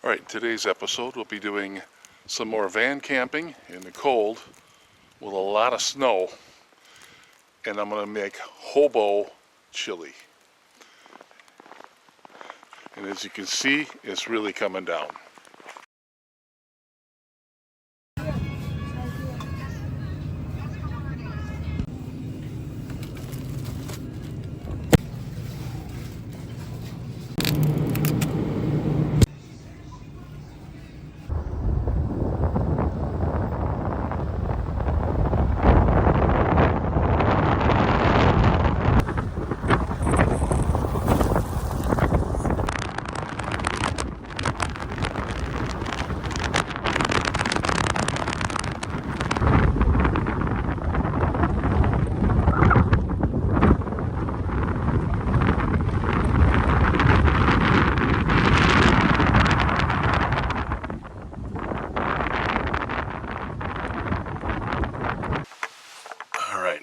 Alright, today's episode we'll be doing some more van camping in the cold with a lot of snow, and I'm going to make hobo chili. And as you can see, it's really coming down.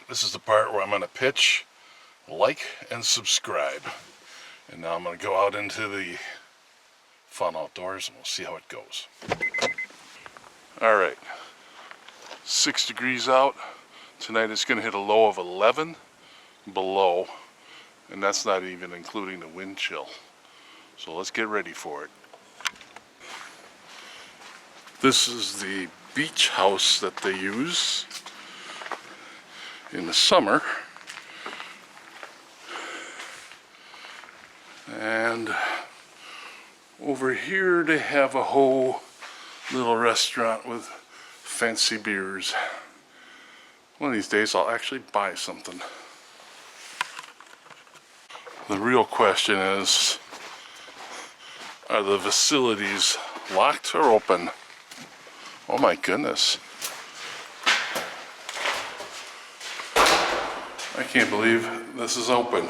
This is the part where I'm going to pitch, like, and subscribe. And now I'm going to go out into the fun outdoors and we'll see how it goes. Alright, 6 degrees out. Tonight it's going to hit a low of 11 below, and that's not even including the wind chill. So let's get ready for it. This is the beach house that they use in the summer, and over here they have a whole little restaurant with fancy beers. One of these days I'll actually buy something. The real question is, are the facilities locked or open? Oh my goodness. I can't believe this is open.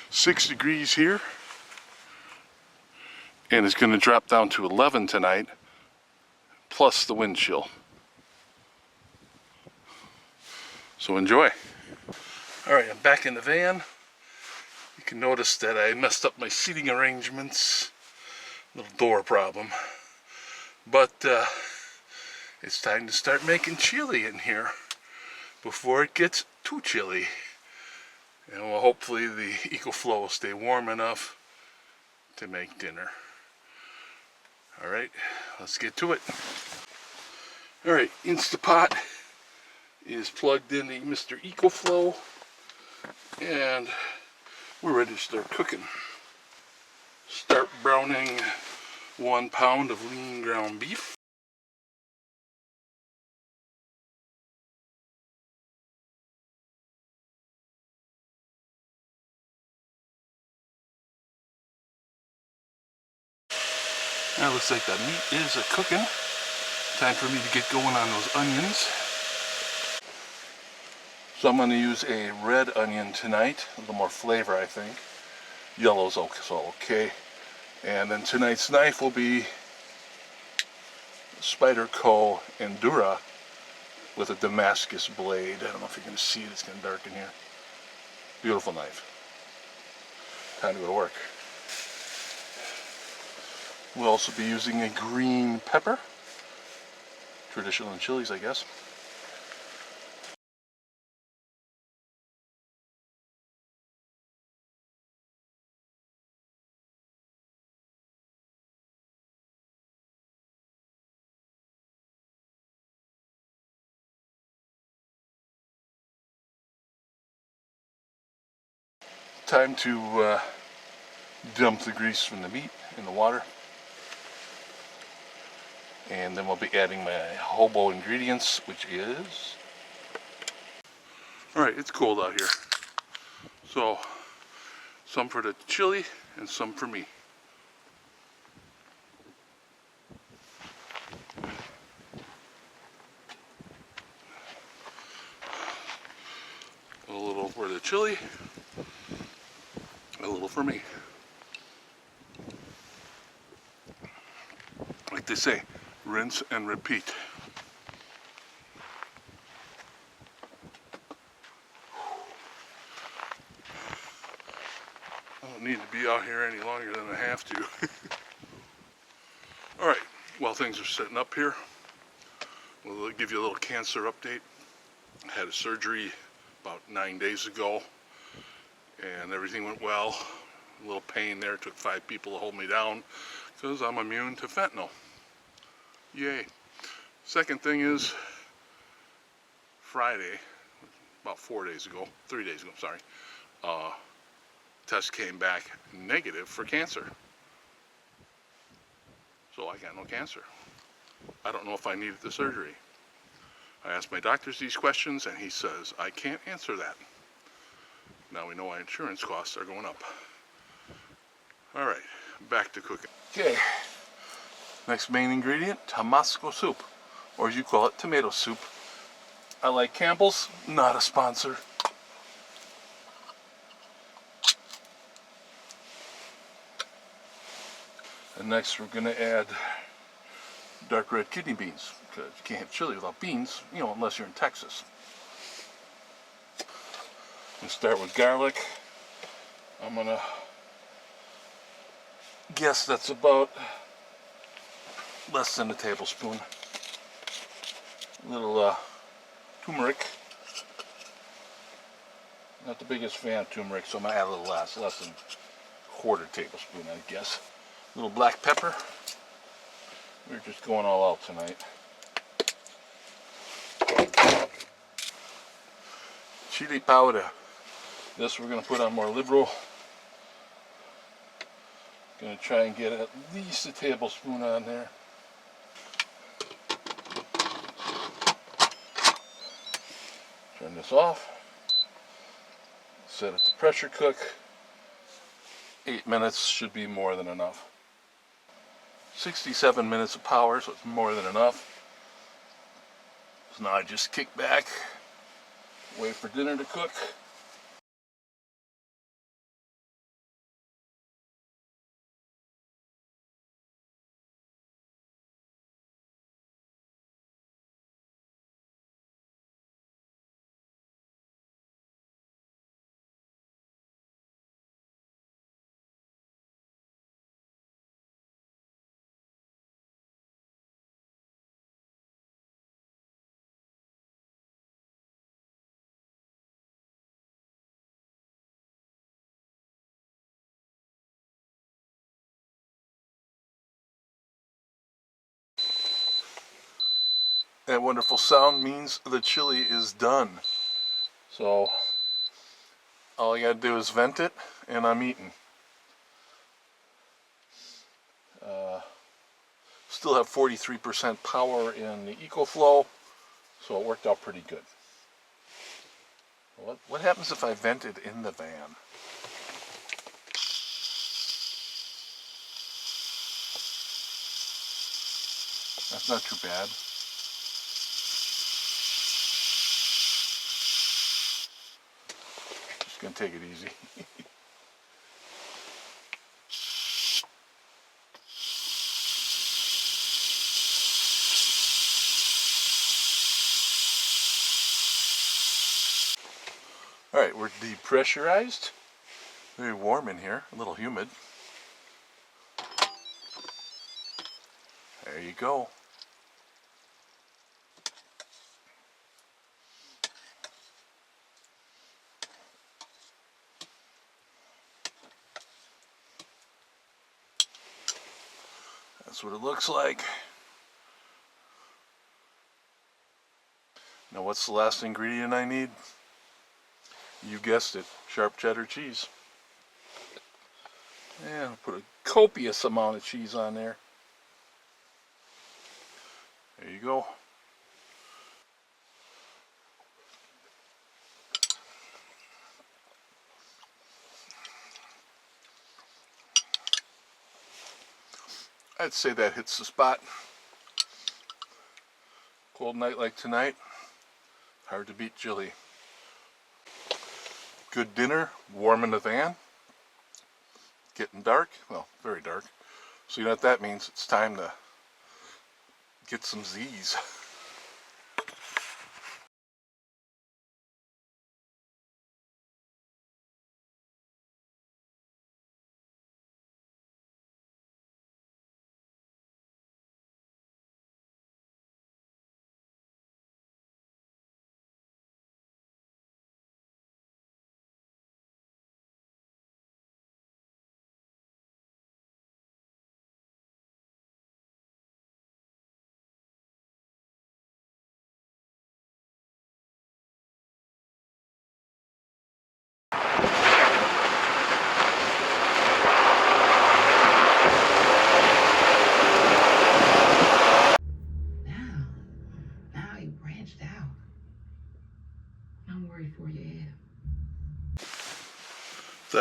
6 degrees here, and it's going to drop down to 11 tonight, plus the wind chill. So enjoy. Alright, I'm back in the van. You can notice that I messed up my seating arrangements. Little door problem. But it's time to start making chili in here before it gets too chilly. And well, hopefully the EcoFlow will stay warm enough to make dinner. Alright, let's get to it. Alright, Instapot is plugged into Mr. EcoFlow, and we're ready to start cooking. Start browning 1 pound of lean ground beef. Now it looks like the meat is cooking. Time for me to get going on those onions. So I'm going to use a red onion tonight, a little more flavor I think. Yellow's also okay. And then tonight's knife will be Spyderco Endura with a Damascus blade. I don't know if you're going to see it, it's kind of dark in here. Beautiful knife. Time to go to work. We'll also be using a green pepper. Traditional in chilies, I guess. Time to dump the grease from the meat in the water. And then we'll be adding my hobo ingredients, which is... Alright, it's cold out here. So, some for the chili and some for me. A little for the chili, a little for me. Like they say, rinse and repeat. I don't need to be out here any longer than I have to. while things are setting up here, we'll give you a little cancer update. I had a surgery about 9 days ago, and everything went well. A little pain there. It took 5 people to hold me down because I'm immune to fentanyl. Yay. Second thing is, Friday, about 3 days ago, sorry, test came back negative for cancer. So I got no cancer. I don't know if I needed the surgery. I asked my doctors these questions, and he says, I can't answer that. Now we know why insurance costs are going up. All right, back to cooking. Okay, next main ingredient, Tabasco soup, or as you call it, tomato soup. I like Campbell's, not a sponsor. And next we're gonna add dark red kidney beans, because you can't have chili without beans, you know, unless you're in Texas. I'm gonna start with garlic. I'm gonna guess that's about less than a tablespoon. A little turmeric. Not the biggest fan of turmeric, so I'm gonna add a little less than a quarter tablespoon, I guess. A little black pepper. We're just going all out tonight. Chili powder. This we're going to put on more liberal. Going to try and get at least a tablespoon on there. Turn this off. Set it to pressure cook. 8 minutes should be more than enough. 67 minutes of power, so it's more than enough. So now I just kick back, wait for dinner to cook. That wonderful sound means the chili is done. So all I gotta do is vent it and I'm eating. Still have 43% power in the EcoFlow, so it worked out pretty good. What happens if I vent it in the van? That's not too bad. Just gonna take it easy. Alright, we're depressurized. Very warm in here, a little humid. There you go. That's what it looks like. Now what's the last ingredient I need? You guessed it, sharp cheddar cheese. And I'll put a copious amount of cheese on there. There you go. I'd say that hits the spot. Cold night like tonight, hard to beat chili. Good dinner, warm in the van. Getting dark, well, very dark. So you know what that means, it's time to get some Z's.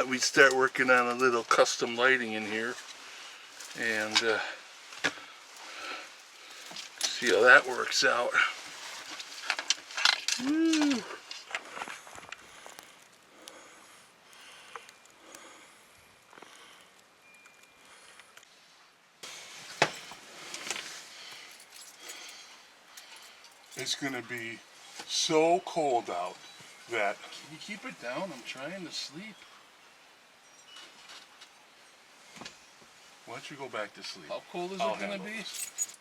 thought we'd start working on a little custom lighting in here and see how that works out. Woo. It's gonna be so cold out that... Can you keep it down? I'm trying to sleep. Why don't you go back to sleep? How cold is I'll it gonna handle be? this.